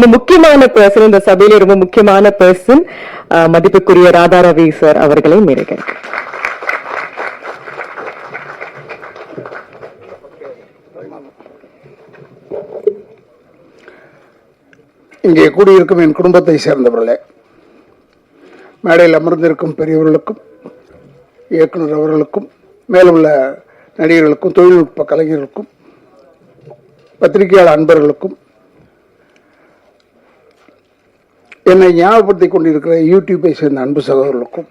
ரொம்ப முக்கியமான பர்சன், இந்த சபையில ரொம்ப முக்கியமான பர்சன், மதிப்புக்குரிய ராதா ரவி சார் அவர்களை மேடைக்கிறேன். இங்கே கூடியிருக்கும் என் குடும்பத்தை சேர்ந்தவர்களே, மேடையில் அமர்ந்திருக்கும் பெரியவர்களுக்கும், இயக்குனர் அவர்களுக்கும், மேலுள்ள நடிகர்களுக்கும், தொழில்நுட்ப கலைஞர்களுக்கும், பத்திரிகையாளர் அன்பர்களுக்கும், என்னை ஞாபகப்படுத்திக் கொண்டிருக்கிற யூடியூப்பை சேர்ந்த அன்பு சகோதரர்களுக்கும்,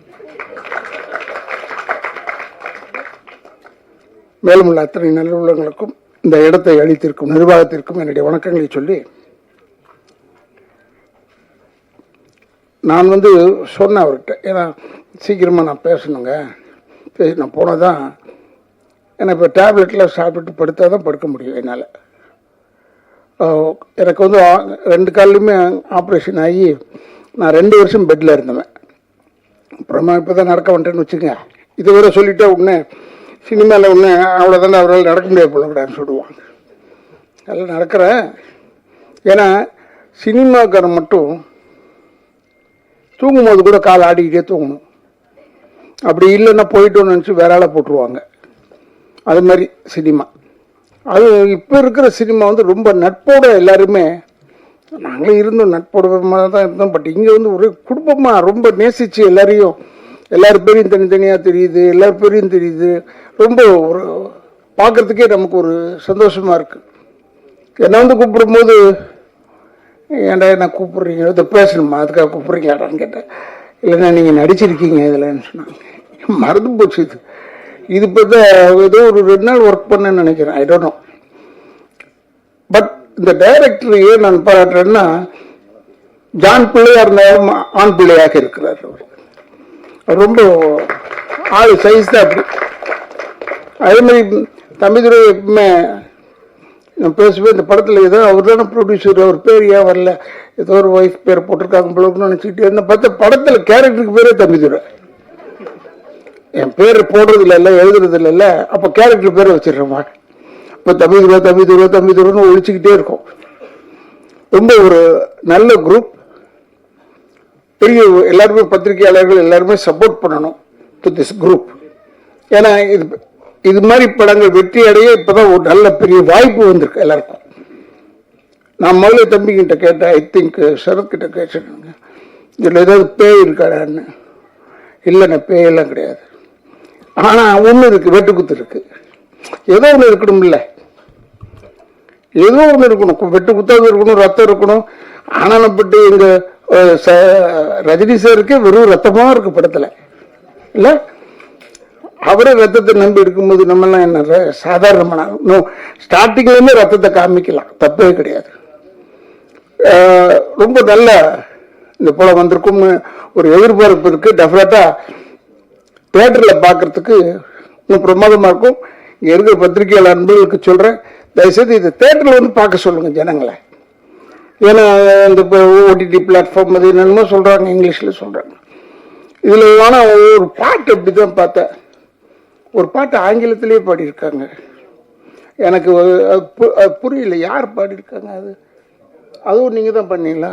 மேலும் உள்ள அத்தனை நல்லுள்ளங்களுக்கும், இந்த இடத்தை அளித்திருக்கும் நிர்வாகத்திற்கும் என்னுடைய வணக்கங்களை சொல்லி, நான் சொன்னேன் அவர்கிட்ட, ஏன்னா சீக்கிரமாக நான் பேசணுங்க, நான் போனதான் ஏன்னா இப்போ டேப்லெட்டில் சாப்பிட்டு படுத்தா தான் படுக்க முடியும் என்னால். எனக்கு 2 கால்லையுமே ஆப்ரேஷன் ஆகி நான் 2 வருஷம் பெட்டில் இருந்தேன். அப்புறமா இப்போ தான் நடக்க வந்துட்டேன்னு வச்சுக்கோங்க. இதுவரை சொல்லிட்டே உடனே சினிமாவில் ஒன்று அவ்வளோதானே அவரால் நடக்க முடியாது போலக்கூடாதுன்னு சொல்லுவாங்க. அதெல்லாம் நடக்கிறேன். ஏன்னா சினிமாக்காரன் மட்டும் தூங்கும்போது கூட கால் ஆடிக்கிட்டே தூங்கணும். அப்படி இல்லைன்னா போயிட்டோன்னு நினச்சி வேற ஆளை போட்டுருவாங்க. அது மாதிரி சினிமா. அது இப்போ இருக்கிற சினிமா ரொம்ப நட்போட எல்லாருமே, நாங்களே இருந்தோம் நட்போட தான் இருந்தோம். பட் இங்கே ஒரு குடும்பமாக ரொம்ப நேசித்து எல்லார் பேரையும் தனித்தனியாக தெரியுது, எல்லார் பேரையும் தெரியுது. ரொம்ப ஒரு பார்க்குறதுக்கே நமக்கு ஒரு சந்தோஷமாக இருக்குது. என்னை கூப்பிடும்போது, ஏன்டா என்ன கூப்பிட்றீங்க, இதை பேசணுமா, அதுக்காக கூப்பிட்றீங்களாடான்னு கேட்டேன். இல்லைன்னா நீங்கள் நடிச்சிருக்கீங்க இதில்ன்னு சொன்னாங்க. மறந்து போச்சு. இது இப்போ தான் ஏதோ ஒரு 2 நாள் ஒர்க் பண்ணேன்னு நினைக்கிறேன், ஐ டோன்ட் நோ. பட் இந்த டைரக்டர் ஏன் நான் பாராட்டுறேன்னா, ஜான் பிள்ளையாக இருந்தாலும் ஆண் பிள்ளையாக இருக்கிறார். அவர் ரொம்ப ஆள் சைஸ் தான் அப்படி. அதே மாதிரி தம்பிதுரை எப்பவுமே நான் பேசுவேன், இந்த படத்தில் ஏதோ அவர் தானே ப்ரொடியூசர், அவர் பேர் ஏன் வரல, ஏதோ ஒரு ஒய்ஃப் பேர் போட்டிருக்காங்க போலன்னு நினச்சிக்கிட்டு இருந்த பார்த்த படத்தில் கேரக்டருக்கு பேரே தம்பிதுரை. என் பேர் போடுறதில்ல, இல்லை எழுதுறதில்ல, இல்லை அப்போ கேரக்டர் பேரை வச்சிடுறோமா. இப்போ தம்பிதுரைன்னு ஒழிச்சுக்கிட்டே இருக்கும். ரொம்ப ஒரு நல்ல குரூப். பெரிய எல்லாருமே பத்திரிகையாளர்கள் எல்லாருமே சப்போர்ட் பண்ணணும் டு திஸ் குரூப். ஏன்னா இது மாதிரி படங்கள் வெற்றி அடைய இப்போதான் ஒரு நல்ல பெரிய வாய்ப்பு வந்திருக்கு எல்லாருக்கும். நான் முதல்ல தம்பிக்கிட்ட கேட்டேன், ஐ திங்க் சரத்கிட்ட கேட்டுருங்க, இதில் ஏதாவது பேய் இருக்காடான்னு. இல்லைண்ணா பேயெல்லாம் கிடையாது, ஆனால் ஒன்று இருக்குது, வெட்டுக்குத்து இருக்குது. ஏதோ ஒன்று இருக்கணும், இல்லை ஏதோ ஒன்று இருக்கணும், வெட்டு குத்தாவது இருக்கணும், ரத்தம் இருக்கணும். ஆனானப்பட்டு எங்கள் ரஜினி சாருக்கு வெறும் ரத்தமாக இருக்குது படத்தில், இல்லை அவரே ரத்தத்தை நம்பி இருக்கும்போது நம்மெல்லாம் என்ன சாதாரணமான ஸ்டார்டிங்லேருந்து ரத்தத்தை காமிக்கலாம், தப்பே கிடையாது. ரொம்ப நல்ல இந்த படம் வந்திருக்கும்னு ஒரு எதிர்பார்ப்பு இருக்குது. டெஃபினட்டாக தியேட்டரில் பார்க்குறதுக்கு இன்னும் பிரமாதமாக இருக்கும். இங்கே இருக்கிற பத்திரிகையாளர் அன்பர்களுக்கு சொல்கிறேன், தயவுசெய்து இது தியேட்டரில் பார்க்க சொல்லுங்கள் ஜனங்களை. ஏன்னா இந்த ஓடிடி பிளாட்ஃபார்ம் அது என்னென்னமோ சொல்கிறாங்க, இங்கிலீஷில் சொல்கிறாங்க. இதில் ஆனால் ஒரு பாட்டு அப்படி தான் பார்த்தேன், ஒரு பாட்டு ஆங்கிலத்திலே பாடியிருக்காங்க. எனக்கு புரியல யார் பாடியிருக்காங்க. அதுவும் நீங்கள் தான் பண்ணீங்களா?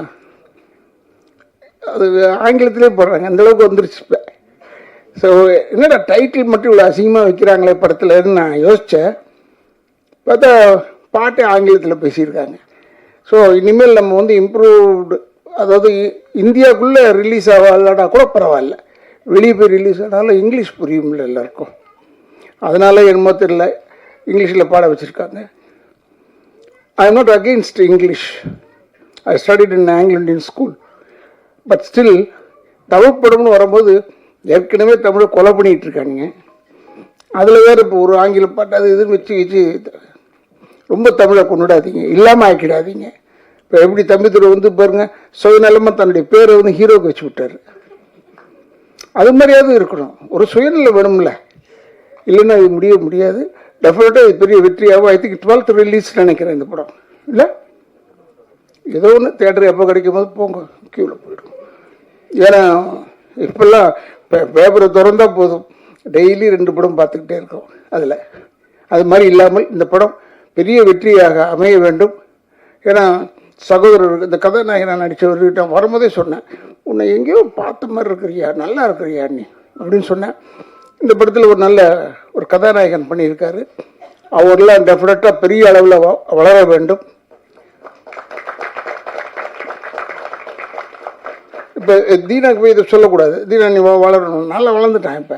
அது ஆங்கிலத்திலே பாடுறாங்க, அந்தளவுக்கு வந்துருச்சு இப்போ. ஸோ என்னடா டைட்டில் மட்டும் இவ்வளோ அசிங்கமாக வைக்கிறாங்களே படத்துலன்னு நான் யோசித்தேன். பார்த்தா பாட்டே ஆங்கிலத்தில் பேசியிருக்காங்க. ஸோ இனிமேல் நம்ம இம்ப்ரூவ்டு, அதாவது இந்தியாவுக்குள்ளே ரிலீஸ் ஆகலடா கூட பரவாயில்ல, வெளியே போய் ரிலீஸ் ஆனாலும் இங்கிலீஷ் புரியும்ல எல்லாருக்கும். அதனால என்னமோ தெரியல இங்கிலீஷில் பாட வச்சுருக்காங்க. I am not against English. I studied in Anglo Indian school. But still Tamil படம்னு வரும்போது ஏற்கனவே தமிழை கொலை பண்ணிகிட்டு இருக்காங்க. அதில் வேறு இப்போ ஒரு ஆங்கில பாட்டு அது இதுன்னு வச்சு ரொம்ப தமிழை கொண்டுடாதீங்க, இல்லாமல் ஆக்கிடாதீங்க. இப்போ எப்படி தம்பிதுரை பாருங்கள், சுயநலமாக தன்னுடைய பேரை ஹீரோக்கு வச்சு விட்டார். அது மாதிரியாவது இருக்கணும், ஒரு சுயநலம் வேணும்ல, இல்லைன்னா இது முடியாது. டெஃபினட்டாக இது பெரிய வெற்றியாகும். ஐ திங்க் 12th ரிலீஸ் நினைக்கிறேன் இந்த படம், இல்லை ஏதோ ஒன்று தியேட்டர் எப்போ கிடைக்கும் போது போங்க, க்யூவில் போயிடும். ஏன்னா இப்போல்லாம் பேப்பரை திறந்தா போதும், டெய்லி 2 படம் பார்த்துக்கிட்டே இருக்கோம். அது மாதிரி இல்லாமல் இந்த படம் பெரிய வெற்றியாக அமைய வேண்டும். ஏன்னா சகோதரர் இந்த கதாநாயகனாக நடித்தவர்கிட்ட வரும்போதே சொன்னேன், உன்னை எங்கேயோ பார்த்த மாதிரி இருக்கிறியா, நல்லா இருக்கிறியா நீ அப்படின்னு சொன்னேன். இந்த படத்தில் ஒரு நல்ல ஒரு கதாநாயகன் பண்ணியிருக்காரு. அவரெல்லாம் டெஃபினட்டாக பெரிய அளவில் வளர வேண்டும். இப்போ தீனாக்கு போய் இதை சொல்லக்கூடாது, தீனா நீ வளரணும், நல்லா வளர்ந்துட்டான் இப்போ,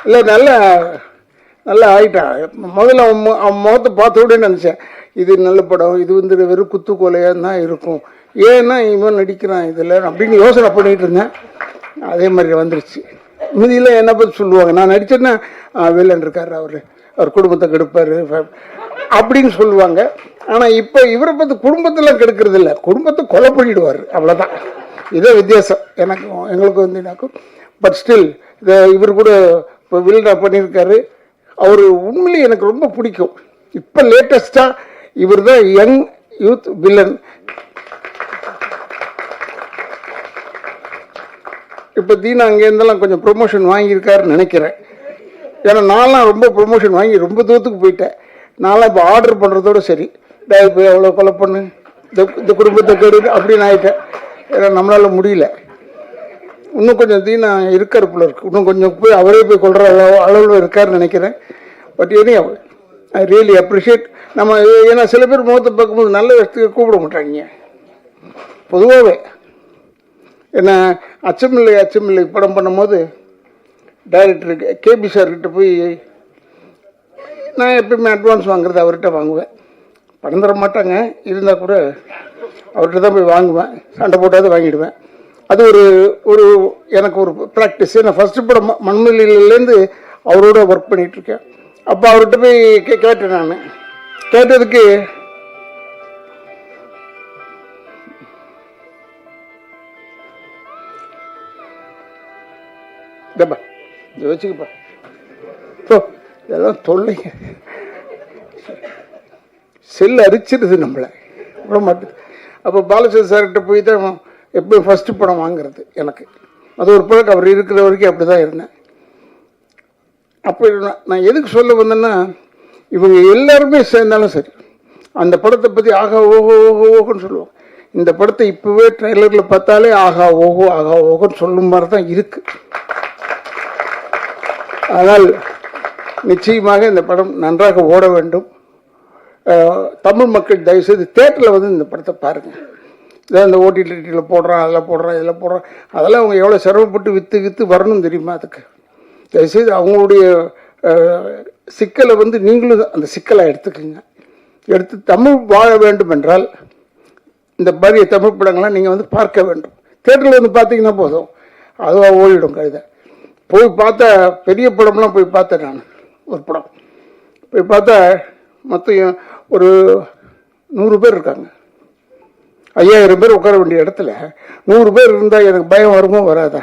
இல்லை நல்லா ஆயிட்டான். முதல்ல அவன் முகத்தை பார்த்த உடனே நினச்சேன், இது நல்ல படம், இது வந்து வெறும் குத்துக்கோலையாக தான் இருக்கும், ஏன்னா இவன் நடிக்கிறான் இதில் அப்படின்னு யோசனை பண்ணிகிட்டு இருந்தேன். அதே மாதிரி வந்துருச்சு. மீதியில் என்ன பற்றி சொல்லுவாங்க, நான் நடிச்சேன்னா வில்லன் இருக்கார், அவர் குடும்பத்தை கெடுப்பார் அப்படின்னு சொல்லுவாங்க. ஆனால் இப்போ இவரை பார்த்து குடும்பத்தெல்லாம் கெடுக்கிறது இல்லை, குடும்பத்தை கொலை பண்ணிடுவார், அவ்வளோதான். இதே வித்தியாசம் எங்களுக்கு வந்துனாக்கும். பட் ஸ்டில் இவர் கூட இப்போ வில்லனா பண்ணியிருக்காரு. அவர் உண்மையிலேயே எனக்கு ரொம்ப பிடிக்கும். இப்போ லேட்டஸ்டாக இவர் தான் யங் யூத் வில்லன். இப்போ தீனா அங்கேருந்தெல்லாம் கொஞ்சம் ப்ரொமோஷன் வாங்கியிருக்காருன்னு நினைக்கிறேன். ஏன்னா நான்லாம் ரொம்ப ப்ரொமோஷன் வாங்கி ரொம்ப தூரத்துக்கு போயிட்டேன். நான்லாம் இப்போ ஆர்டர் பண்ணுறதோட சரி, போய் அவ்வளோ கொலை பண்ணு, இந்த குடும்பத்தை கெடு அப்படின்னு ஆகிட்டேன். ஏன்னா நம்மளால் முடியல. இன்னும் கொஞ்சம் தீனா இருக்கார் போல இருக்கு, இன்னும் கொஞ்சம் போய் அவரே போய் கொள்கிற அளவில் இருக்காருன்னு நினைக்கிறேன். But any I really appreciate. நம்ம ஏன்னா சில பேர் முகத்தை பார்க்கும்போது நல்ல விஷயத்துக்கு கூப்பிட மாட்டாங்க பொதுவாகவே. ஏன்னா அச்சமில்லை படம் பண்ணும்போது டைரக்டருக்கு கேபி சார்கிட்ட போய் நான் எப்பயுமே அட்வான்ஸ் வாங்குறது அவர்கிட்ட வாங்குவேன். படம் தர மாட்டாங்க, இருந்தால் கூட அவர்கிட்ட தான் போய் வாங்குவேன், சண்டை போட்டாவது வாங்கிடுவேன். அது ஒரு எனக்கு ஒரு ப்ராக்டிஸ். நான் ஃபஸ்ட்டு படம் மண்மொழியிலேருந்து அவரோட ஒர்க் பண்ணிகிட்ருக்கேன். அப்போ அவர்கிட்ட போய் கேட்டேன். நான் கேட்டதுக்கு இதப்பா இதை வச்சுக்கப்பா, ஸோ இதெல்லாம் தொல்லைங்க, செல் அரிச்சிடுது நம்மளை விட மாட்டேது. அப்போ பாலச்சந்திர சார்கிட்ட போய் தான் எப்போயும் ஃபஸ்ட்டு படம் வாங்குறது எனக்கு. அது ஒரு பழக்கம், அவர் இருக்கிற வரைக்கும் அப்படி தான் இருந்தேன். அப்போ நான் எதுக்கு சொல்ல வந்தேன்னா, இவங்க எல்லாருமே சேர்ந்தாலும் சரி அந்த படத்தை பற்றி ஆகா ஓஹோ ஓஹோ ஓஹோன்னு சொல்லுவாங்க. இந்த படத்தை இப்போவே ட்ரெய்லரில் பார்த்தாலே ஆகா ஓஹோன்னு சொல்லும் மாதிரி தான் இருக்குது. ஆனால் நிச்சயமாக இந்த படம் நன்றாக ஓட வேண்டும். தமிழ் மக்கள் தயவுசெய்து தேட்டரில் வந்து இந்த படத்தை பாருங்கள். இதான் இந்த ஓடிடியில் போடுறான், அதில் போடுறான், இதில் போடுறான், அதெல்லாம் அவங்க எவ்வளோ சிரமப்பட்டு விற்று வரணும் தெரியுமா? அதுக்கு தயவுசெய்து அவங்களுடைய சிக்கலை வந்து நீங்களும் அந்த சிக்கலை எடுத்துக்கோங்க. எடுத்து தமிழ் வாழ வேண்டும் என்றால் இந்த மாதிரி தமிழ் படங்கள்லாம் நீங்கள் வந்து பார்க்க வேண்டும். தேட்டரில் வந்து பார்த்தீங்கன்னா போதும், அதுவாக ஓடிடும் கழுதை. போய் பார்த்தா பெரிய படம்லாம் போய் பார்த்தேன் நான். ஒரு படம் போய் பார்த்தா மொத்தம் ஒரு 100 பேர் இருக்காங்க. 5000 பேர் உட்கார வேண்டிய இடத்துல 100 பேர் இருந்தால் எனக்கு பயம் வருமோ வராதா?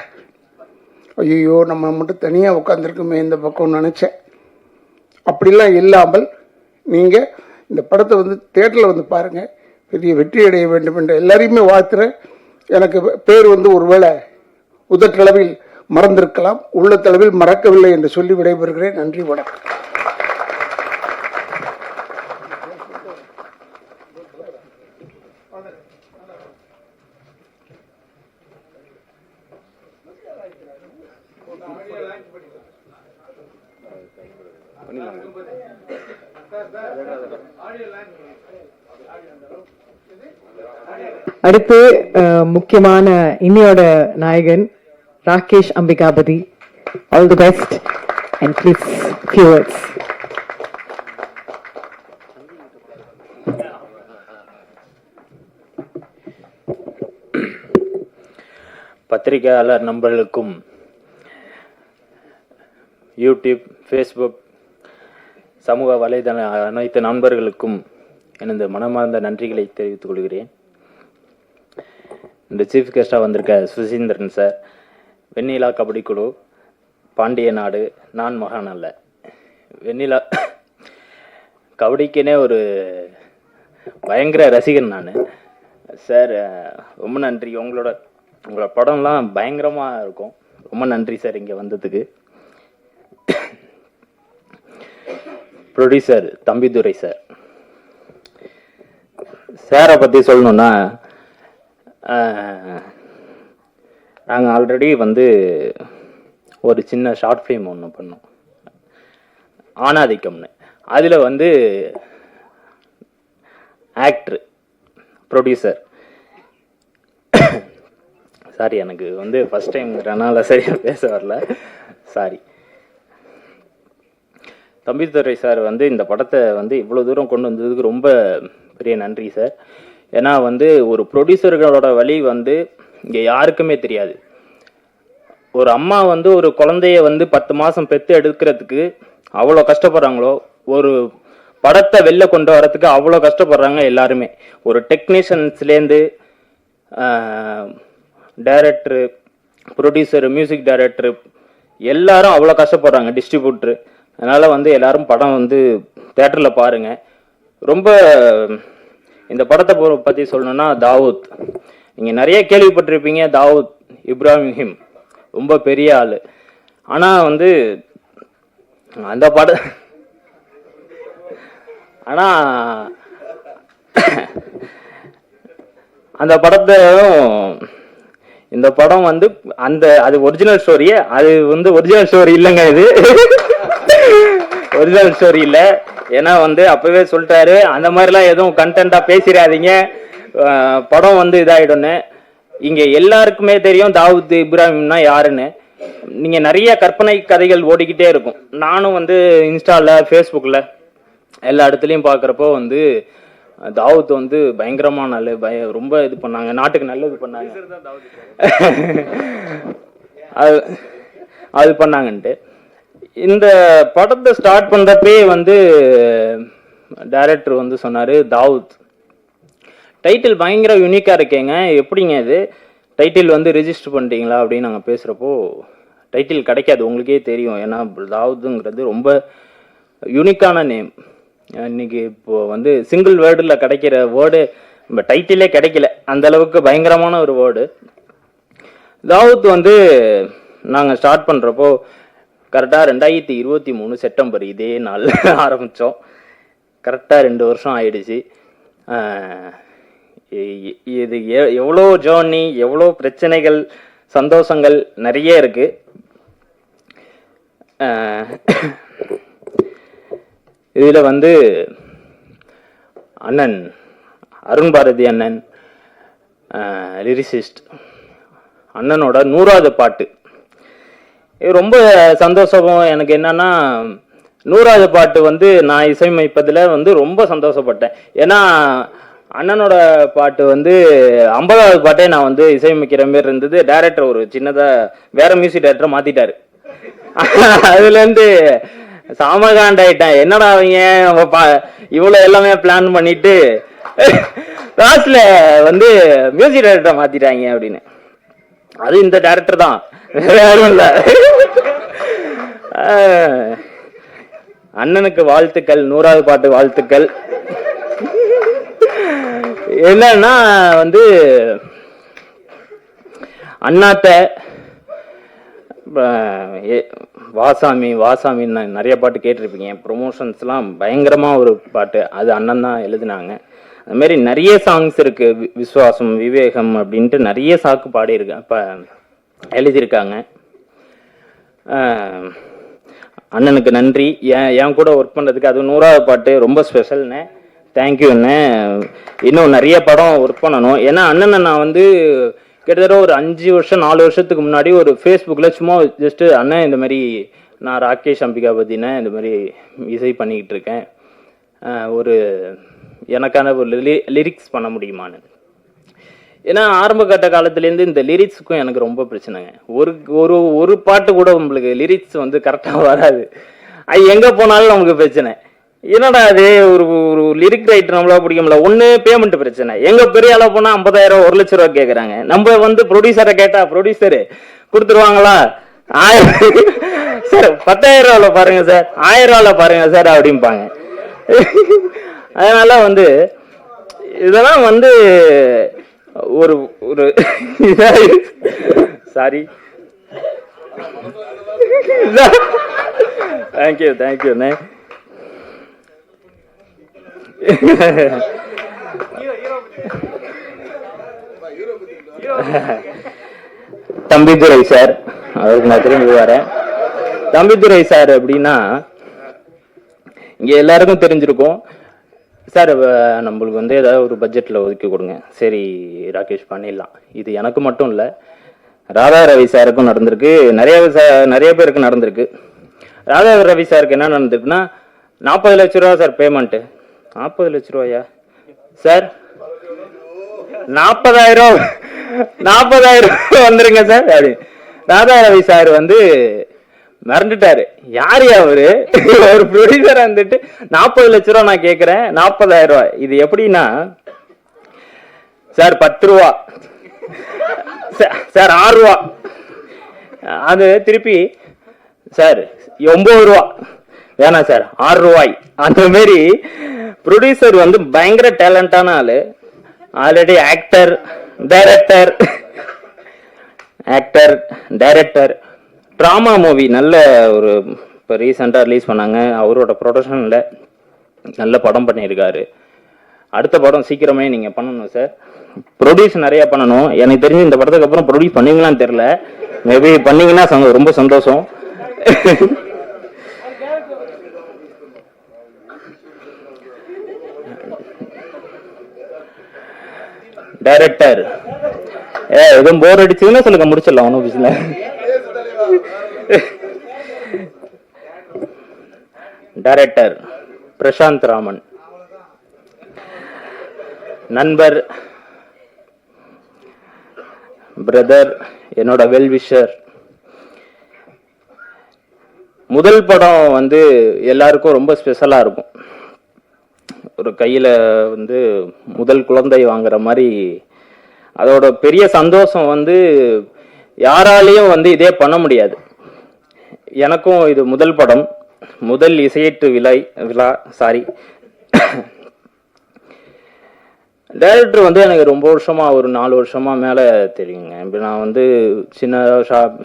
ஐயோ நம்ம மட்டும் தனியாக உட்காந்துருக்குமே இந்த பக்கம் நினச்சேன். அப்படிலாம் இல்லாமல் நீங்கள் இந்த படத்தை வந்து தேட்டரில் வந்து பாருங்கள், பெரிய வெற்றி அடைய வேண்டும் என்று எல்லாரையுமே வாழ்த்துறேன். எனக்கு பேர் வந்து ஒருவேளை உதட்டளவில் மறந்திருக்கலாம், உள்ளத்தளவில் மறக்கவில்லை என்று சொல்லி விடைபெறுகிறேன். நன்றி, வணக்கம். அடுத்து முக்கியமான இன்னியோட நாயகன் Rakesh Ambikapathi. All the best and please few words. பத்திரிகையாளர் நண்பர்களுக்கும் யூடியூப், ஃபேஸ்புக், சமூக வலைதள அனைத்து நண்பர்களுக்கும் எனது மனமார்ந்த நன்றிகளை தெரிவித்துக் கொள்கிறேன். இந்த சீஃப் கெஸ்டாக வந்திருக்க சுசீந்திரன் சார், வெண்ணிலா கபடி குழு, பாண்டிய நாடு, நான் மகான் அல்ல, வெண்ணிலா கபடிக்குனே ஒரு பயங்கர ரசிகன் நான் சார். ரொம்ப நன்றி. உங்களோட படம்லாம் பயங்கரமாக இருக்கும். ரொம்ப நன்றி சார் இங்கே வந்ததுக்கு. ப்ரொடியூசர் தம்பிதுரை சார், சாரை பற்றி சொல்லணுன்னா, நாங்கள் ஆல்ரெடி வந்து ஒரு சின்ன ஷார்ட் ஃபிலிம் ஒன்று பண்ணோம், ஆணாதிக்கம்னு. அதில் வந்து ஆக்டர், ப்ரொடியூசர், சாரி எனக்கு வந்து ஃபஸ்ட் டைம்ங்கிறனால சரியாக பேச வரல, சாரி. தம்பிதுரை சார் வந்து இந்த படத்தை வந்து இவ்வளோ தூரம் கொண்டு வந்ததுக்கு ரொம்ப பெரிய நன்றி சார். ஏன்னா வந்து ஒரு ப்ரொடியூசர்களோட வழி வந்து இங்கே யாருக்குமே தெரியாது. ஒரு அம்மா வந்து ஒரு குழந்தைய வந்து 10 மாதம் பெற்று எடுக்கிறதுக்கு அவ்வளோ கஷ்டப்படுறாங்களோ, ஒரு படத்தை வெளில கொண்டு வரதுக்கு அவ்வளோ கஷ்டப்படுறாங்க எல்லாருமே. ஒரு டெக்னீஷியன்ஸ்லேருந்து டைரக்டரு, ப்ரொடியூசரு, மியூசிக் டைரக்டரு எல்லாரும் அவ்வளோ கஷ்டப்படுறாங்க, டிஸ்ட்ரிபியூட்ரு. அதனால் வந்து எல்லாரும் படம் வந்து தேட்டரில் பாருங்கள். ரொம்ப இந்த படத்தை பற்றி சொல்லணுன்னா, தாவூத் நீங்கள் நிறைய கேள்விப்பட்டிருப்பீங்க. தாவூத் இப்ராஹிம் ரொம்ப பெரிய ஆள். ஆனால் வந்து அந்த படம் அந்த படத்தையும் இந்த படம் வந்து அது ஒரிஜினல் ஸ்டோரியே, அது வந்து ஒரிஜினல் ஸ்டோரி இல்லைங்க, இது ஒரிஜினல் ஸ்டோரி இல்லை. ஏன்னா வந்து அப்பவே சொல்லிட்டாரு, அந்த மாதிரிலாம் எதுவும் கண்டென்ட்டாக பேசிடாதீங்க, படம் வந்து இதாகிடும்னு. இங்கே எல்லாருக்குமே தெரியும் தாவூத் இப்ராஹிம்னா யாருன்னு. நீங்கள் நிறைய கற்பனை கதைகள் ஓடிக்கிட்டே இருக்கும். நானும் வந்து இன்ஸ்டாவில், ஃபேஸ்புக்கில் எல்லா இடத்துலையும் பார்க்குறப்போ வந்து தாவூத் வந்து பயங்கரமான நல்ல ரொம்ப இது பண்ணாங்க, நாட்டுக்கு நல்லது பண்ணாங்க, அது பண்ணாங்கன்ட்டு. இந்த படத்தை ஸ்டார்ட் பண்ணுறப்பே வந்து டைரக்டர் வந்து சொன்னார், தாவூத் டைட்டில் பயங்கர யூனிக்காக இருக்கேங்க, எப்படிங்க இது டைட்டில் வந்து ரிஜிஸ்டர் பண்ணிட்டீங்களா அப்படின்னு நாங்கள் பேசுகிறப்போ, டைட்டில் கிடைக்காது உங்களுக்கே தெரியும். ஏன்னா தாவூத்துங்கிறது ரொம்ப யூனிக்கான நேம். இன்னைக்கு இப்போது வந்து சிங்கிள் வேர்டில் கிடைக்கிற வேர்டு நம்ம டைட்டிலே கிடைக்கல, அந்தளவுக்கு பயங்கரமான ஒரு வேர்டு. தாவூத் வந்து நாங்கள் ஸ்டார்ட் பண்ணுறப்போ கரெக்டாக 2023 செப்டம்பர் இதே நாள் ஆரம்பித்தோம். கரெக்டாக 2 வருஷம் ஆயிடுச்சு. இது எவ்வளோ ஜேர்னி, எவ்வளோ பிரச்சனைகள், சந்தோஷங்கள் நிறைய இருக்குது. இதில் வந்து அண்ணன் அருண் பாரதி அண்ணன் லிரிசிஸ்ட், அண்ணனோட 100வது பாட்டு இது ரொம்ப சந்தோஷம். எனக்கு என்னன்னா 100வது பாட்டு வந்து நான் இசையமைப்பதில் வந்து ரொம்ப சந்தோஷப்பட்டேன். ஏன்னா அண்ணனோட பாட்டு வந்து 50வது பாட்டே நான் வந்து இசையமைக்கிற மாரி இருந்தது. டைரக்டர் ஒரு சின்னதாக வேற மியூசிக் டைரக்டரை மாற்றிட்டாரு. அதுலேருந்து சாமகாண்டாயிட்டேன். என்னடா அவங்க இவ்வளோ எல்லாமே பிளான் பண்ணிட்டு லாஸ்ட்ல வந்து மியூசிக் டைரக்டரை மாற்றிட்டாங்க அப்படின்னு. அது இந்த டைரக்டர் தான், வேற யாரும் இல்லை. அண்ணனுக்கு வாழ்த்துக்கள், 100வது பாட்டு வாழ்த்துக்கள். என்னன்னா வந்து அண்ணாத்த வாசாமி வாசாமின்னு நிறைய பாட்டு கேட்டிருப்பீங்க. ப்ரொமோஷன்ஸ்லாம் பயங்கரமாக ஒரு பாட்டு, அது அண்ணன் தான் எழுதினாங்க. அதுமாரி நிறைய சாங்ஸ் இருக்குது, விஸ்வாசம், விவேகம் அப்படின்ட்டு நிறைய சாக்கு பாடியிருக்கேன், இப்போ எழுதியிருக்காங்க. அண்ணனுக்கு நன்றி. என் கூட ஒர்க் பண்ணுறதுக்கு, அது 100வது பாட்டு ரொம்ப ஸ்பெஷல்ண்ணே. தேங்க்யூ அண்ணே. இன்னும் நிறைய படம் ஒர்க் பண்ணணும். ஏன்னா அண்ணனை நான் வந்து கிட்டத்தட்ட ஒரு 5 வருஷம் 4 வருஷத்துக்கு முன்னாடி ஒரு ஃபேஸ்புக்கில் சும்மா ஜஸ்ட்டு அண்ணன் இந்த மாதிரி நான் ராகேஷ் அம்பிகாபதினே இந்த மாதிரி இசை பண்ணிக்கிட்டு இருக்கேன், ஒரு எனக்கான ஒரு லிரிக்ஸ் பண்ண முடியுமான்னு. ஏன்னா ஆரம்ப கட்ட காலத்துலேருந்து இந்த லிரிக்ஸுக்கும் எனக்கு ரொம்ப பிரச்சனைங்க. ஒரு பாட்டு கூட உங்களுக்கு லிரிக்ஸ் வந்து கரெக்டாக வராது, அது எங்கே போனாலும் நமக்கு பிரச்சனை. என்னடா அது ஒரு லிரிக் ரைட்டர் நம்மளால பிடிக்க முடியல. ஒன்று பேமெண்ட் பிரச்சனை, எங்கள் பெரிய அளவு போனால் 50,000 1,00,000 ரூபா கேட்குறாங்க. நம்ம வந்து ப்ரொடியூசரை கேட்டால் ப்ரொடியூசரு கொடுத்துருவாங்களா, 1000 சார் 10,000 ரூபாவில் பாருங்க சார், 1000 ரூபாவில் பாருங்க சார் அப்படிம்பாங்க. அதனால வந்து இதெல்லாம் வந்து ஒரு சாரி. தேங்க்யூண்ணே. தம்பிதுரை சார், அவருக்கு நான் திரும்பி வரேன். தம்பிதுரை சார் அப்படின்னா இங்க எல்லாருக்கும் தெரிஞ்சிருக்கும் சார். நம்மளுக்கு வந்து ஏதாவது ஒரு பட்ஜெட்ல ஒதுக்கி கொடுங்க. சரி ராகேஷ் பண்ணிடலாம். இது எனக்கு மட்டும் இல்லை, ராதா ரவி சாருக்கும் நடந்திருக்கு, நிறைய பேருக்கு நடந்திருக்கு. ராதா ரவி சாருக்கு என்ன நடந்திருக்குன்னா 40 லட்ச ரூபா சார் பேமெண்ட்டு. 40 லட்ச ரூபாயா சார்? 40,000 வந்துருங்க சார் அப்படி. ராதா ரவி சார் வந்து மறந்துட்டாரு. யார் அவரு? ஒரு ப்ரொடியூசரா வந்துட்டு 40 லட்ச ரூபா நான் கேட்கிறேன், 40,000 ரூபாய். இது எப்படின்னா சார் 10 ரூபா சார், 6 ரூபா, அது திருப்பி சார் 9 ரூபா, வேணாம் சார் 6 ரூபாய். அந்த மாதிரி ப்ரொடியூசர் வந்து பயங்கர டேலண்டான ஆளு. Already actor, director, drama movie நல்ல ஒரு இப்போ ரீசெண்டாக ரிலீஸ் பண்ணாங்க. அவரோட ப்ரொடக்ஷனில் நல்ல படம் பண்ணியிருக்காரு. அடுத்த படம் சீக்கிரமே நீங்கள் பண்ணணும் சார். ப்ரொடியூஸ் நிறையா பண்ணணும். எனக்கு தெரிஞ்சு இந்த படத்துக்கு அப்புறம் ப்ரொடியூஸ் பண்ணுவீங்களான்னு தெரில. மேபி பண்ணீங்கன்னா ரொம்ப சந்தோஷம். டைரக்டர் எதுவும் போர் அடிச்சுன்னா சொல்லுங்க, முடிச்சிடலாம் ஒன்றும் பிரச்சனை. டைரக்டர் பிரசாந்த் ராமன், நண்பர், பிரதர், என்னோட வெல்விஷர். முதல் படம் வந்து எல்லாருக்கும் ரொம்ப ஸ்பெஷலா இருக்கும். ஒரு கையில வந்து முதல் குழந்தை வாங்குற மாதிரி. அதோட பெரிய சந்தோஷம் வந்து யாராலையும் வந்து இதே பண்ண முடியாது. எனக்கும் இது முதல் படம், முதல் இசையீட்டு விழா. டைரக்டர் வந்து எனக்கு ரொம்ப வருஷமா, ஒரு 4 வருஷமா மேல தெரியுங்க. இப்போ நான் வந்து சின்ன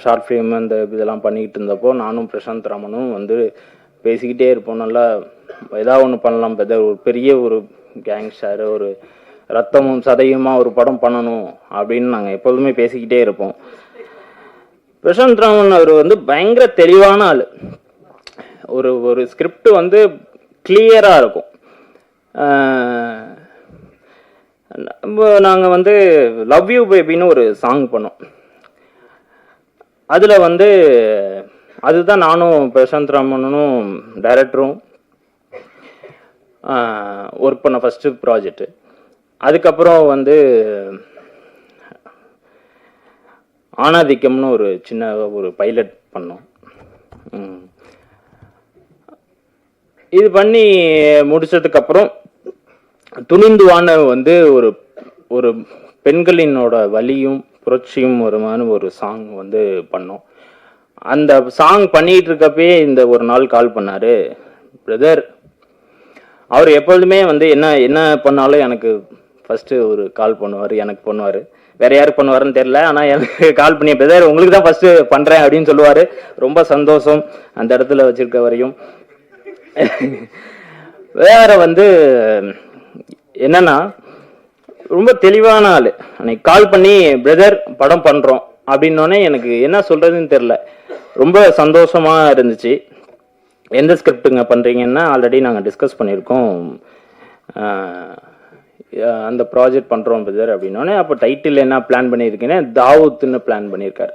ஷார்ட் ஃபிலிம் அந்த இதெல்லாம் பண்ணிக்கிட்டு இருந்தப்போ நானும் பிரசாந்த் ராமனும் வந்து பேசிக்கிட்டே இருப்போம். நல்லா ஏதாவது ஒன்று பண்ணலாம், ஒரு பெரிய ஒரு கேங்ஸ்டர், ஒரு ரத்தமும் சதையுமா ஒரு படம் பண்ணணும் அப்படின்னு நாங்கள் எப்போதுமே பேசிக்கிட்டே இருப்போம். பிரசாந்த் ராமன் அவர் வந்து பயங்கர தெளிவான ஆள். ஒரு ஸ்கிரிப்ட் வந்து கிளியரா இருக்கும். நாங்கள் வந்து லவ் யூ பேபின்னு ஒரு சாங் பண்ணோம். அதில் வந்து அதுதான் நானும் பிரசாந்த் ராமனும் டைரக்டரும் ஒர்க் பண்ண ஃபர்ஸ்ட் ப்ராஜெக்ட். அதுக்கப்புறம் வந்து ஆனாதிக்கம்னு ஒரு சின்ன ஒரு பைலட் பண்ணோம். இது பண்ணி முடிச்சதுக்கப்புறம் துணிந்துவான வந்து ஒரு பெண்களினோட வலியும் புரட்சியும் ஒரு சாங் வந்து பண்ணோம். அந்த சாங் பண்ணிட்டு இருக்கப்பே இந்த ஒரு நாள் கால் பண்ணாரு பிரதர். அவர் எப்பொழுதுமே வந்து என்ன பண்ணாலும் எனக்கு ஃபர்ஸ்ட் ஒரு கால் பண்ணுவார், எனக்கு பண்ணுவார். வேற யாருக்கு பண்ணுவாருன்னு தெரியல, ஆனால் எனக்கு கால் பண்ணி பிரதர் உங்களுக்கு தான் ஃபர்ஸ்ட் பண்றேன் அப்படின்னு சொல்லுவார். ரொம்ப சந்தோஷம் அந்த இடத்துல வச்சிருக்க வரையும். வேற வந்து என்னன்னா ரொம்ப தெளிவான ஆளு. அன்னைக்கு கால் பண்ணி பிரதர் படம் பண்றோம் அப்படின்னோடனே எனக்கு என்ன சொல்றதுன்னு தெரியல. ரொம்ப சந்தோஷமா இருந்துச்சு. எந்த ஸ்கிரிப்டுங்க பண்றீங்கன்னா ஆல்ரெடி நாங்கள் டிஸ்கஸ் பண்ணியிருக்கோம், அந்த ப்ராஜெக்ட் பண்றோம் பிரதர் அப்படின்னோடனே. அப்போ டைட்டில் என்ன பிளான் பண்ணியிருக்கேன்னா தாவூத்னு பிளான் பண்ணியிருக்காரு.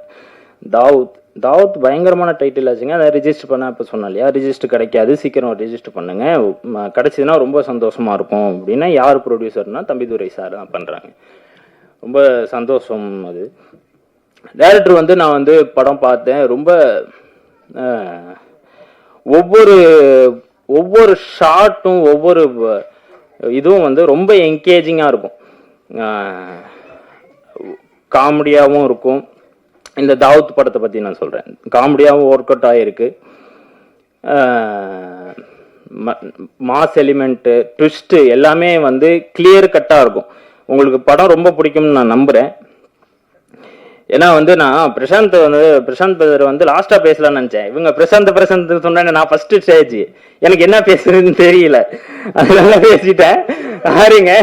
தாவூத் பயங்கரமான டைட்டில் ஆச்சுங்க. அதை ரிஜிஸ்டர் பண்ண இப்போ சொன்னேன் இல்லையா, ரிஜிஸ்டர் கிடைக்காது, சீக்கிரம் ரிஜிஸ்டர் பண்ணுங்க, கிடைச்சதுன்னா ரொம்ப சந்தோஷமா இருக்கும் அப்படின்னா. யார் ப்ரொடியூசர்னா தம்பிதுரை சார் தான் பண்றாங்க. ரொம்ப சந்தோஷம் அது. டைரக்டர் வந்து நான் வந்து படம் பார்த்தேன். ரொம்ப ஒவ்வொரு ஷார்ட்டும் ஒவ்வொரு இதுவும் வந்து ரொம்ப என்கேஜிங்காக இருக்கும், காமெடியாகவும் இருக்கும். இந்த தாவூத் படத்தை பற்றி நான் சொல்கிறேன். காமெடியாகவும் ஒர்க் அவுட் ஆகிருக்கு. மாஸ் எலிமெண்ட்டு, ட்விஸ்ட்டு எல்லாமே வந்து கிளியர் கட்டாக இருக்கும். உங்களுக்கு படம் ரொம்ப பிடிக்கும்னு நான் நம்புகிறேன். ஏன்னா வந்து நான் பிரசாந்த் பிரதர் வந்து லாஸ்ட்டாக பேசலாம்னு நினச்சேன். இவங்க பிரசாந்த் சொன்னேன். நான் ஃபர்ஸ்ட் ஸ்டேஜ் எனக்கு என்ன பேசுறதுன்னு தெரியல, அதனால பேசிட்டேன். சாரிங்க.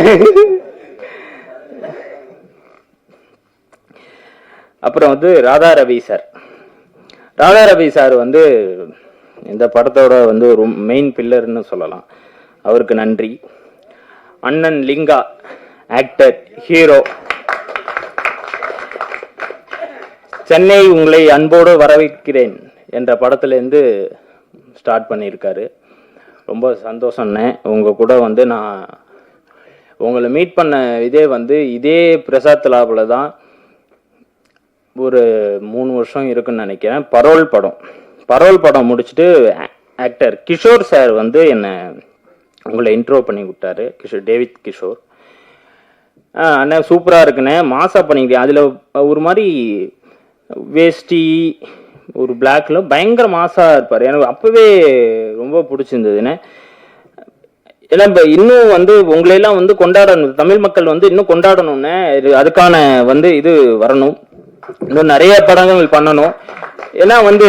அப்புறம் வந்து ராதா ரவி சார் வந்து இந்த படத்தோட வந்து ஒரு மெயின் பில்லர்னு சொல்லலாம். அவருக்கு நன்றி. அண்ணன் லிங்கா ஆக்டர், ஹீரோ, சென்னை உங்களை அன்போடு வரவேற்கிறேன் என்ற படத்துலேருந்து ஸ்டார்ட் பண்ணியிருக்காரு. ரொம்ப சந்தோஷம்ண்ணே. உங்கள் கூட வந்து நான் உங்களை மீட் பண்ண இதே பிரசாத் லாபில் தான் ஒரு 3 வருஷம் இருக்குன்னு நினைக்கிறேன். பரோல் படம் முடிச்சுட்டு ஆக்டர் கிஷோர் சார் வந்து என்னை உங்களை இன்ட்ரோ பண்ணி விட்டாரு. டேவிட் கிஷோர் அண்ணா சூப்பராக இருக்குண்ணே, மாசா பண்ணிக்கிறேன். அதில் ஒரு மாதிரி வேஷ்டி ஒரு பிளாக்ல பயங்கர மாசா இருப்பார். எனக்கு அப்பவே ரொம்ப பிடிச்சிருந்ததுண்ணே. ஏன்னா இப்போ இன்னும் வந்து உங்களையெல்லாம் வந்து கொண்டாடணும், தமிழ் மக்கள் வந்து இன்னும் கொண்டாடணும்னு அதுக்கான வந்து இது வரணும். இன்னும் நிறைய படங்கள் பண்ணணும். ஏன்னா வந்து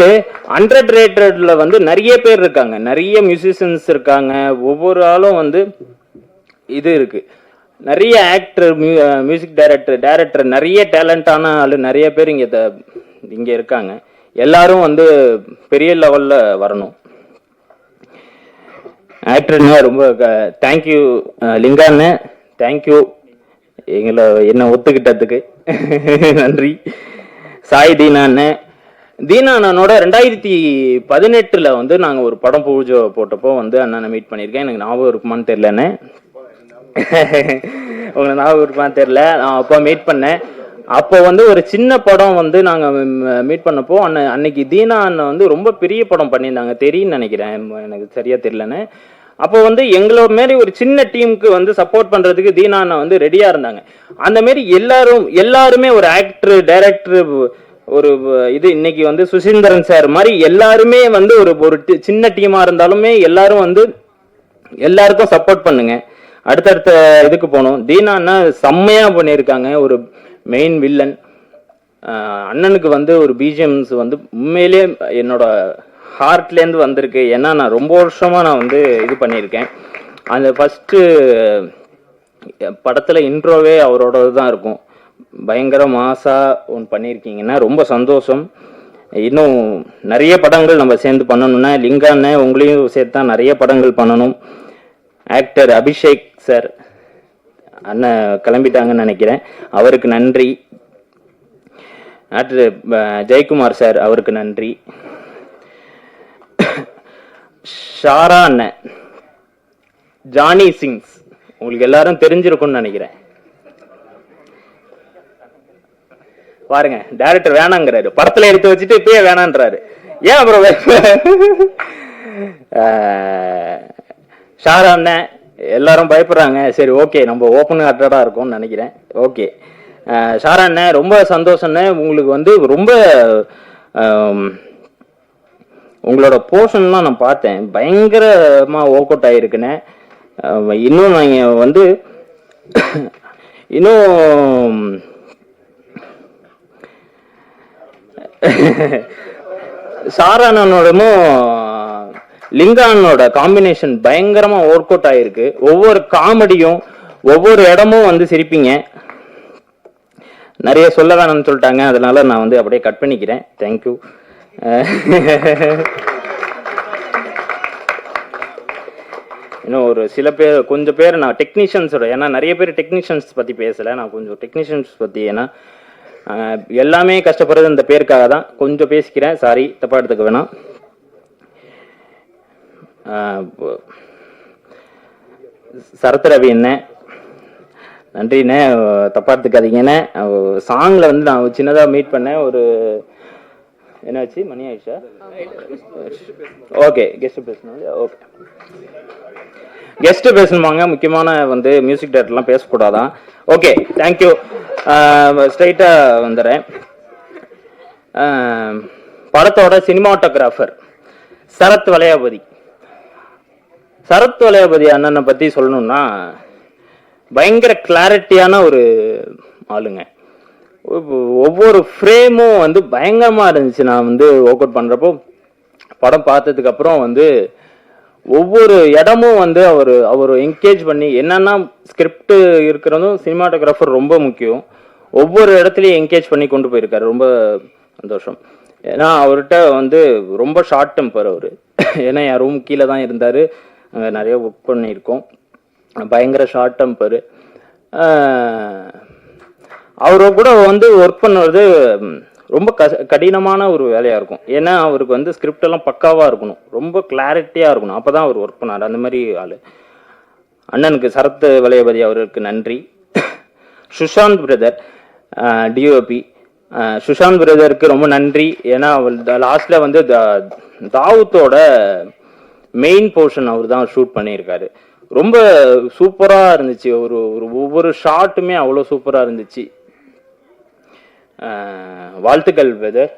அண்டர் ரேட்டட்ல வந்து நிறைய பேர் இருக்காங்க, நிறைய மியூசிஷியன்ஸ் இருக்காங்க. ஒவ்வொரு ஆளும் வந்து இது இருக்கு, நிறைய ஆக்டர், மியூசிக் டைரக்டர் நிறைய டேலண்டான ஆளு நிறைய பேர் இங்க இருக்காங்க. எல்லாரும் வந்து பெரிய லெவல்ல வரணும். ஆக்டர்னா ரொம்ப தேங்க்யூ லிங்காண்ணே, தேங்க்யூ என்ன ஒத்துக்கிட்டதுக்கு நன்றி. சாய் தீனா அண்ணனோட 2018 வந்து நாங்கள் ஒரு படம் பூஜை போட்டப்போ வந்து அண்ணனை மீட் பண்ணியிருக்கேன். எனக்கு ஞாபகம் இருக்குமான்னு தெரியலண்ணே, உங்களுக்கு ஞாபகம் இருக்குமான்னு தெரியல. நான் அப்போ மீட் பண்ணேன். அப்போ வந்து ஒரு சின்ன படம் வந்து நாங்கள் மீட் பண்ணப்போ அன்னைக்கு தீனா அண்ணன் வந்து ரொம்ப பெரிய படம் பண்ணியிருந்தாங்க, தெரியும்னு நினைக்கிறேன், எனக்கு சரியா தெரியலன்னு. அப்போ வந்து எங்களோட மாரி ஒரு சின்ன டீமுக்கு வந்து சப்போர்ட் பண்றதுக்கு தீனா அண்ணன் வந்து ரெடியா இருந்தாங்க. அந்த மாரி எல்லாருமே ஒரு ஆக்டர், டைரக்டர், ஒரு இது இன்னைக்கு வந்து சுசீந்திரன் சார் மாதிரி எல்லாருமே வந்து ஒரு சின்ன டீமா இருந்தாலுமே எல்லாரும் வந்து எல்லாருக்கும் சப்போர்ட் பண்ணுங்க. அடுத்தடுத்த இதுக்கு போகணும். தீனா அண்ணா செம்மையா பண்ணியிருக்காங்க. ஒரு மெயின் வில்லன் அண்ணனுக்கு வந்து ஒரு பிஜிஎம்ஸ் வந்து உண்மையிலே என்னோட ஹார்ட்லேருந்து வந்திருக்கு. ஏன்னா நான் ரொம்ப வருஷமா நான் வந்து இது பண்ணியிருக்கேன். அந்த ஃபர்ஸ்ட் படத்துல இன்ட்ரோவே அவரோட தான் இருக்கும். பயங்கர மாசா ஒன்று பண்ணியிருக்கீங்கன்னா ரொம்ப சந்தோஷம். இன்னும் நிறைய படங்கள் நம்ம சேர்ந்து பண்ணணும்னா லிங்காண்ணே உங்களையும் சேர்த்து தான் நிறைய படங்கள் பண்ணணும். ஆக்டர் அபிஷேக் சார் அண்ணன் கிளம்பிட்டாங்கன்னு நினைக்கிறேன், அவருக்கு நன்றி. ஆக்டர் ஜெயக்குமார் சார், அவருக்கு நன்றி. ஷாரா அண்ணன், ஜானி சிங்ஸ் உங்களுக்கு எல்லாரும் தெரிஞ்சிருக்கும்னு நினைக்கிறேன். பாருங்க, டைரக்டர் வேணாங்கிறாரு, படத்துல எடுத்து வச்சுட்டு இப்பயே வேணான்றாரு. ஏன் அப்புறம் ஷாரா அண்ணன் எல்லாரும் பயப்படுறாங்க. சரி, ஓகே, நம்ம ஓப்பன் ஹார்ட்டடா இருக்கும்னு நினைக்கிறேன். ஓகே, ஷாரா அண்ணன் ரொம்ப சந்தோஷம்ண்ணே. உங்களுக்கு வந்து ரொம்ப உங்களோட போர்ஷன்லாம் நான் பார்த்தேன், பயங்கரமா ஒர்க் அவுட் ஆகிருக்குண்ணே. இன்னும் நீங்கள் வந்து இன்னும் சாரானோடமும் லிங்கானோட காம்பினேஷன் பயங்கரமா ஒர்க் அவுட் ஆயிருக்கு. ஒவ்வொரு காமெடியும் ஒவ்வொரு இடமும் வந்து சிரிப்பீங்க. நிறைய சொல்ல வேணும்னு சொல்லிட்டாங்க, அதனால நான் வந்து அப்படியே கட் பண்ணிக்கிறேன். தேங்க்யூ. இன்னும் ஒரு சில பேர், கொஞ்சம் பேர் நான் டெக்னீஷியன்ஸோட, ஏன்னா நிறைய பேர் டெக்னீஷியன்ஸ் பற்றி பேசலை, நான் கொஞ்சம் டெக்னீஷியன்ஸ் பற்றி, ஏன்னா எல்லாமே கஷ்டப்படுறது இந்த பேருக்காக தான் கொஞ்சம் பேசிக்கிறேன். சாரி, தப்பா எடுத்துக்க வேணாம். சரத் ரவி என்ன நன்றிண்ணே, தப்பா எடுத்துக்காதீங்கண்ணே. சாங்ல வந்து நான் சின்னதாக மீட் பண்ணேன். ஒரு என்னாச்சு, மணி ஆயிடுச்சா? ஓகே, கெஸ்ட் பேசணும். ஓகே, கெஸ்ட் பேசணுமாங்க. முக்கியமான வந்து மியூசிக் டைரக்டர்லாம் பேசக்கூடாதான். Okay, thank you. ஸ்ட்ரைட்டா வந்துடுறேன். படத்தோட சினிமாட்டோகிராஃபர் சரத் வளையாபதி அண்ணனை பத்தி சொல்லணும்னா பயங்கர கிளாரிட்டியான ஒரு ஆளுங்க. ஒவ்வொரு ஃப்ரேமும் வந்து பயங்கரமா இருந்துச்சு. நான் வந்து ஒர்க் அவுட் பண்றப்போ படம் பார்த்ததுக்கு அப்புறம் வந்து ஒவ்வொரு இடமும் வந்து அவர் என்கேஜ் பண்ணி, என்னன்னா ஸ்கிரிப்ட் இருக்கிறதும் சினிமாட்டோகிராஃபர் ரொம்ப முக்கியம். ஒவ்வொரு இடத்துலையும் என்கேஜ் பண்ணி கொண்டு போயிருக்காரு. ரொம்ப சந்தோஷம். ஏன்னா அவர்கிட்ட வந்து ரொம்ப ஷார்ட் டெம்பர் அவர். ஏன்னா என் ரூம் கீழே தான் இருந்தார், அங்கே நிறைய ஒர்க் பண்ணியிருக்கோம். பயங்கர ஷார்ட் டெம்பரு. அவரை கூட வந்து ஒர்க் பண்ணுறது ரொம்ப கடினமான ஒரு வேலையாக இருக்கும். ஏன்னா அவருக்கு வந்து ஸ்கிரிப்ட் எல்லாம் பக்காவாக இருக்கணும், ரொம்ப கிளாரிட்டியாக இருக்கணும், அப்போ தான் அவர் ஒர்க் பண்ணார். அந்த மாதிரி ஆள். அண்ணனுக்கு சரத் வலையபதி அவருக்கு நன்றி. சுஷாந்த் பிரதர் டிஓபி, சுஷாந்த் பிரதருக்கு ரொம்ப நன்றி. ஏன்னா லாஸ்ட்ல வந்து தாவூத்தோட மெயின் போர்ஷன் அவர் தான் ஷூட் பண்ணியிருக்காரு. ரொம்ப சூப்பராக இருந்துச்சு. ஒரு ஒவ்வொரு ஷாட்டுமே அவ்வளோ சூப்பராக இருந்துச்சு. வாழ்த்துக்கள் பிரதர்.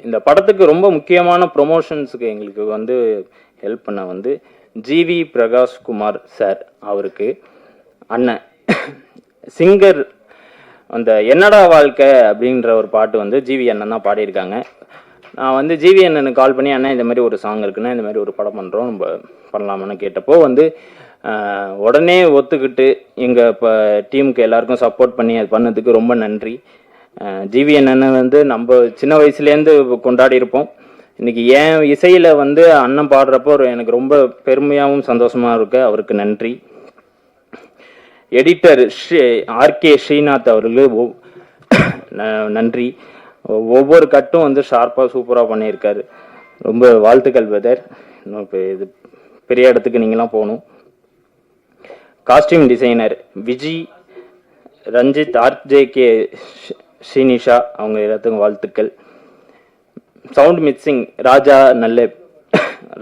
இந்த படத்துக்கு ரொம்ப முக்கியமான ப்ரொமோஷன்ஸுக்கு எங்களுக்கு வந்து ஹெல்ப் பண்ண வந்து ஜிவி பிரகாஷ் குமார் சார், அவருக்கு அண்ணன் சிங்கர். அந்த என்னடா வாழ்க்கை அப்படின்ற ஒரு பாட்டு வந்து ஜிவி அண்ணன் தான் பாடியிருக்காங்க. நான் வந்து ஜிவி அண்ணனுக்கு கால் பண்ணி, அண்ணன் இந்த மாதிரி ஒரு சாங் இருக்குன்னா, இந்த மாதிரி ஒரு படம் பண்ணுறோம், நம்ம பண்ணலாமான்னு கேட்டப்போ வந்து உடனே ஒத்துக்கிட்டு எங்கள் இப்போ டீமுக்கு எல்லாருக்கும் சப்போர்ட் பண்ணி அது பண்ணதுக்கு ரொம்ப நன்றி. ஜிவி அண்ணனை வந்து நம்ம சின்ன வயசுலேருந்து கொண்டாடி இருப்போம். இன்னைக்கு என் இசையில் வந்து அண்ணன் பாடுறப்போ எனக்கு ரொம்ப பெருமையாகவும் சந்தோஷமாக இருக்கு. அவருக்கு நன்றி. எடிட்டர் ஆர்கே ஸ்ரீநாத் அவர்களுக்கு நன்றி. ஒவ்வொரு கட்டும் வந்து ஷார்ப்பாக சூப்பராக பண்ணியிருக்காரு. ரொம்ப வாழ்த்துக்கள் பிரதர். இன்னும் இப்போ இது பெரிய இடத்துக்கு நீங்களாம் போகணும். காஸ்டியூம் டிசைனர் விஜி, ரஞ்சித், ஆர்ஜேகே, ஸ்ரீனிஷா, அவங்க எல்லாத்துக்கும் வாழ்த்துக்கள். சவுண்ட் மிக்சிங் ராஜா, நல்ல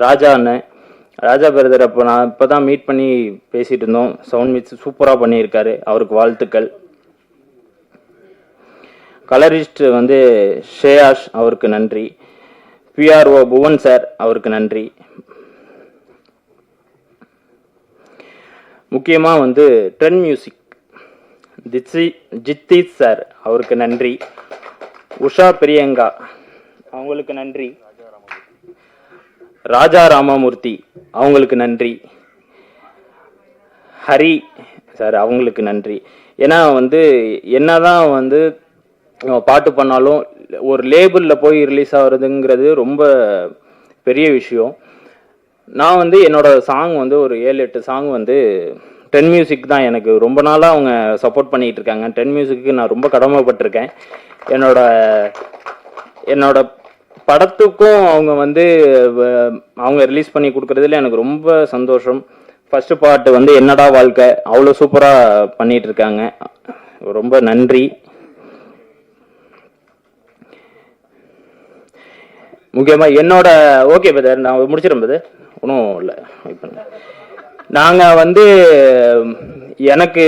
ராஜா அண்ணன், ராஜா பிரதர். அப்போ நான் இப்போ தான் மீட் பண்ணி பேசிகிட்டு இருந்தோம். சவுண்ட் மிக்ஸ் சூப்பராக பண்ணியிருக்காரு, அவருக்கு வாழ்த்துக்கள். கலரிஸ்ட் வந்து ஷேயாஷ், அவருக்கு நன்றி. பிஆர்ஓ புவன் சார், அவருக்கு நன்றி. முக்கியமாக வந்து ட்ரெண்ட் மியூசிக் ஜித்தீஷ் சார், அவருக்கு நன்றி. உஷா பிரியங்கா, அவங்களுக்கு நன்றி. ராஜா ராமமூர்த்தி, அவங்களுக்கு நன்றி. ஹரி சார், அவங்களுக்கு நன்றி. ஏன்னா வந்து என்னதான் வந்து பாட்டு பண்ணாலும் ஒரு லேபிளில் போய் ரிலீஸ் ஆகுறதுங்கிறது ரொம்ப பெரிய விஷயம். நான் வந்து என்னோட சாங் வந்து ஒரு 7-8 சாங் வந்து டென் மியூசிக் தான் எனக்கு ரொம்ப நாளாக அவங்க சப்போர்ட் பண்ணிகிட்டு இருக்காங்க. டென் மியூசிக்கு நான் ரொம்ப கடமைப்பட்டிருக்கேன். என்னோட படத்துக்கும் அவங்க வந்து அவங்க ரிலீஸ் பண்ணி கொடுக்குறதுல எனக்கு ரொம்ப சந்தோஷம். ஃபர்ஸ்ட் பார்ட் வந்து என்னடா வாழ்க்கை அவ்வளோ சூப்பராக பண்ணிட்டு இருக்காங்க. ரொம்ப நன்றி. முக்கியமாக என்னோட ஓகே பிரதர், நான் முடிச்சிடறேன் பிரதர், ஒன்றும் இல்லை. நாங்கள் வந்து எனக்கு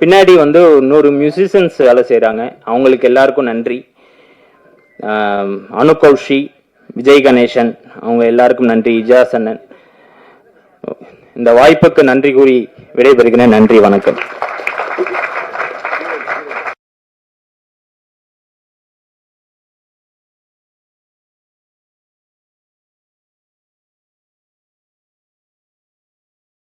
பின்னாடி வந்து இன்னொரு மியூசிஷியன்ஸ் வேலை செய்கிறாங்க, அவங்களுக்கு எல்லாருக்கும் நன்றி. அனுகௌஷி, விஜய் கணேசன், அவங்க எல்லாருக்கும் நன்றி. இஜாஸ் அண்ணன், இந்த வாய்ப்புக்கு நன்றி கூறி விடைபெறுகிறேன். நன்றி, வணக்கம்.